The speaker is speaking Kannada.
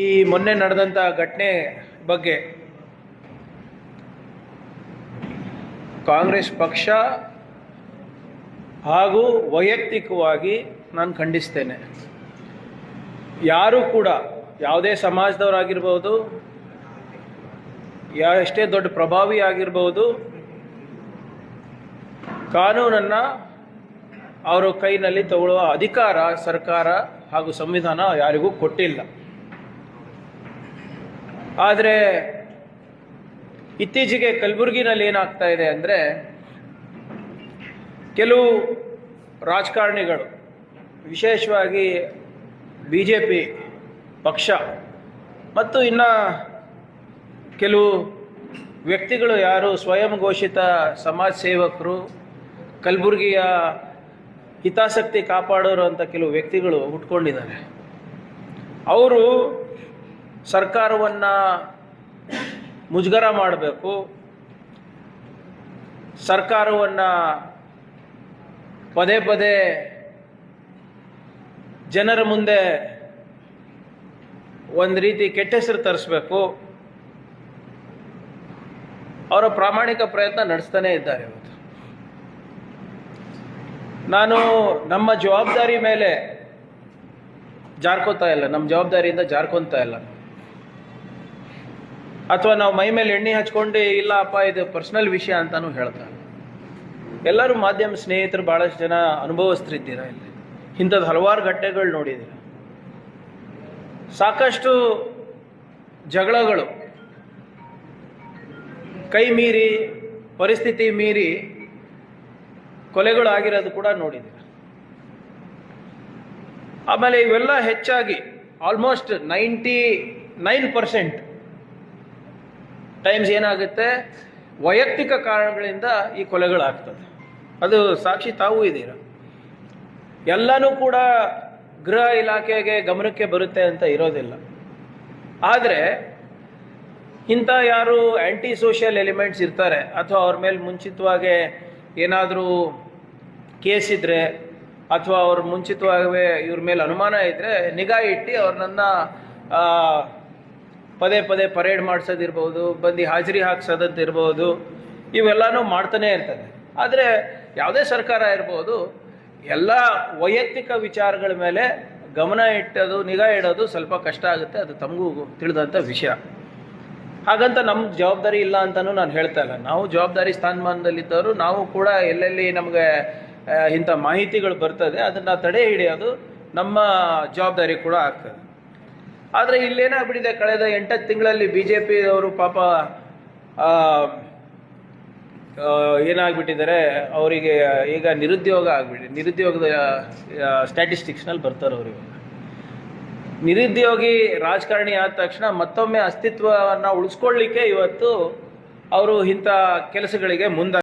ಈ ಮೊನ್ನೆ ನಡೆದಂಥ ಘಟನೆ ಬಗ್ಗೆ ಕಾಂಗ್ರೆಸ್ ಪಕ್ಷ ಹಾಗೂ ವೈಯಕ್ತಿಕವಾಗಿ ನಾನು ಖಂಡಿಸ್ತೇನೆ. ಯಾರೂ ಕೂಡ ಯಾವುದೇ ಸಮಾಜದವರಾಗಿರ್ಬೋದು, ಎಷ್ಟೇ ದೊಡ್ಡ ಪ್ರಭಾವಿ ಆಗಿರ್ಬೋದು, ಕಾನೂನನ್ನು ಅವರ ಕೈನಲ್ಲಿ ತಗೊಳ್ಳುವ ಅಧಿಕಾರ ಸರ್ಕಾರ ಹಾಗೂ ಸಂವಿಧಾನ ಯಾರಿಗೂ ಕೊಟ್ಟಿಲ್ಲ. ಆದರೆ ಇತ್ತೀಚೆಗೆ ಕಲಬುರಗಿನಲ್ಲಿ ಏನಾಗ್ತಾ ಇದೆ ಅಂದರೆ, ಕೆಲವು ರಾಜಕಾರಣಿಗಳು, ವಿಶೇಷವಾಗಿ BJP ಪಕ್ಷ ಮತ್ತು ಇನ್ನು ಕೆಲವು ವ್ಯಕ್ತಿಗಳು, ಯಾರು ಸ್ವಯಂ ಘೋಷಿತ ಸಮಾಜ ಸೇವಕರು, ಕಲಬುರಗಿಯ ಹಿತಾಸಕ್ತಿ ಕಾಪಾಡೋರು ಅಂತ ಕೆಲವು ವ್ಯಕ್ತಿಗಳು ಹುಟ್ಕೊಂಡಿದ್ದಾರೆ. ಅವರು ಸರ್ಕಾರವನ್ನು ಮುಜುಗರ ಮಾಡಬೇಕು, ಸರ್ಕಾರವನ್ನು ಪದೇ ಪದೇ ಜನರ ಮುಂದೆ ಒಂದು ರೀತಿ ಕೆಟ್ಟ ಹೆಸರು ತರಿಸ್ಬೇಕು, ಅವರ ಪ್ರಾಮಾಣಿಕ ಪ್ರಯತ್ನ ನಡೆಸ್ತಾನೇ ಇದ್ದಾರೆ. ಇವತ್ತು ನಾನು ನಮ್ಮ ಜವಾಬ್ದಾರಿ ಮೇಲೆ ಜಾರ್ಕೋತಾ ಇಲ್ಲ, ನಮ್ಮ ಜವಾಬ್ದಾರಿಯಿಂದ ಜಾರ್ಕೊತಾ ಇಲ್ಲ, ಅಥವಾ ನಾವು ಮೈ ಮೇಲೆ ಎಣ್ಣೆ ಹಚ್ಕೊಂಡು ಇಲ್ಲಪ್ಪ ಇದು ಪರ್ಸನಲ್ ವಿಷಯ ಅಂತಲೂ ಹೇಳ್ತಾರೆ. ಎಲ್ಲರೂ ಮಾಧ್ಯಮ ಸ್ನೇಹಿತರು, ಭಾಳಷ್ಟು ಜನ ಅನುಭವಸ್ಥರಿದ್ದೀರ, ಇಲ್ಲಿ ಇಂಥದ್ದು ಹಲವಾರು ಘಟನೆಗಳು ನೋಡಿದ್ದೀರ. ಸಾಕಷ್ಟು ಜಗಳಗಳು ಕೈ ಮೀರಿ, ಪರಿಸ್ಥಿತಿ ಮೀರಿ ಕೊಲೆಗಳು ಆಗಿರೋದು ಕೂಡ ನೋಡಿದ್ದೀರ. ಆಮೇಲೆ ಇವೆಲ್ಲ ಹೆಚ್ಚಾಗಿ ಆಲ್ಮೋಸ್ಟ್ 99% ಟೈಮ್ಸ್ ಏನಾಗುತ್ತೆ, ವೈಯಕ್ತಿಕ ಕಾರಣಗಳಿಂದ ಈ ಕೊಲೆಗಳಾಗ್ತದೆ. ಅದು ಸಾಕ್ಷಿ ತಾವೂ ಇದ್ದೀರ. ಎಲ್ಲನೂ ಕೂಡ ಗೃಹ ಇಲಾಖೆಗೆ ಗಮನಕ್ಕೆ ಬರುತ್ತೆ ಅಂತ ಇರೋದಿಲ್ಲ. ಆದರೆ ಇಂಥ ಯಾರು ಆ್ಯಂಟಿ ಸೋಷಿಯಲ್ ಎಲಿಮೆಂಟ್ಸ್ ಇರ್ತಾರೆ, ಅಥವಾ ಅವ್ರ ಮೇಲೆ ಮುಂಚಿತವಾಗಿ ಏನಾದರೂ ಕೇಸ್ ಇದ್ದರೆ, ಅಥವಾ ಅವ್ರ ಮುಂಚಿತವಾಗವೇ ಇವ್ರ ಮೇಲೆ ಅನುಮಾನ ಇದ್ದರೆ ನಿಗಾ ಇಟ್ಟು ಅವ್ರನ್ನ ಪದೇ ಪದೇ ಪರೇಡ್ ಮಾಡಿಸೋದಿರ್ಬೋದು, ಬಂದು ಹಾಜರಿ ಹಾಕ್ಸೋದಂತಿರ್ಬೋದು, ಇವೆಲ್ಲನೂ ಮಾಡ್ತಾನೇ ಇರ್ತದೆ. ಆದರೆ ಯಾವುದೇ ಸರ್ಕಾರ ಇರ್ಬೋದು, ಎಲ್ಲ ವೈಯಕ್ತಿಕ ವಿಚಾರಗಳ ಮೇಲೆ ಗಮನ ಇಟ್ಟೋದು, ನಿಗಾ ಇಡೋದು ಸ್ವಲ್ಪ ಕಷ್ಟ ಆಗುತ್ತೆ. ಅದು ತಮಗೂ ತಿಳಿದಂಥ ವಿಷಯ. ಹಾಗಂತ ನಮ್ಮ ಜವಾಬ್ದಾರಿ ಇಲ್ಲ ಅಂತಲೂ ನಾನು ಹೇಳ್ತಾ ಇಲ್ಲ. ನಾವು ಜವಾಬ್ದಾರಿ ಸ್ಥಾನಮಾನದಲ್ಲಿದ್ದವರು, ನಾವು ಕೂಡ ಎಲ್ಲೆಲ್ಲಿ ನಮಗೆ ಇಂಥ ಮಾಹಿತಿಗಳು ಬರ್ತದೆ ಅದನ್ನು ತಡೆ ಹಿಡಿಯೋದು ನಮ್ಮ ಜವಾಬ್ದಾರಿ ಕೂಡ ಆಗ್ತದೆ. ಆದರೆ ಇಲ್ಲೇನಾಗ್ಬಿಟ್ಟಿದೆ, ಕಳೆದ 8 ತಿಂಗಳಲ್ಲಿ BJP ಅವರು ಪಾಪ ಏನಾಗ್ಬಿಟ್ಟಿದ್ದಾರೆ, ಅವರಿಗೆ ಈಗ ನಿರುದ್ಯೋಗ ನಿರುದ್ಯೋಗದ ಸ್ಟ್ಯಾಟಿಸ್ಟಿಕ್ಸ್ನಲ್ಲಿ ಬರ್ತಾರೆ ಅವರು. ನಿರುದ್ಯೋಗಿ ರಾಜಕಾರಣಿ ಆದ ತಕ್ಷಣ ಮತ್ತೊಮ್ಮೆ ಅಸ್ತಿತ್ವವನ್ನು ಉಳಿಸ್ಕೊಳ್ಳಿಕ್ಕೆ ಇವತ್ತು ಅವರು ಇಂಥ ಕೆಲಸಗಳಿಗೆ ಮುಂದೆ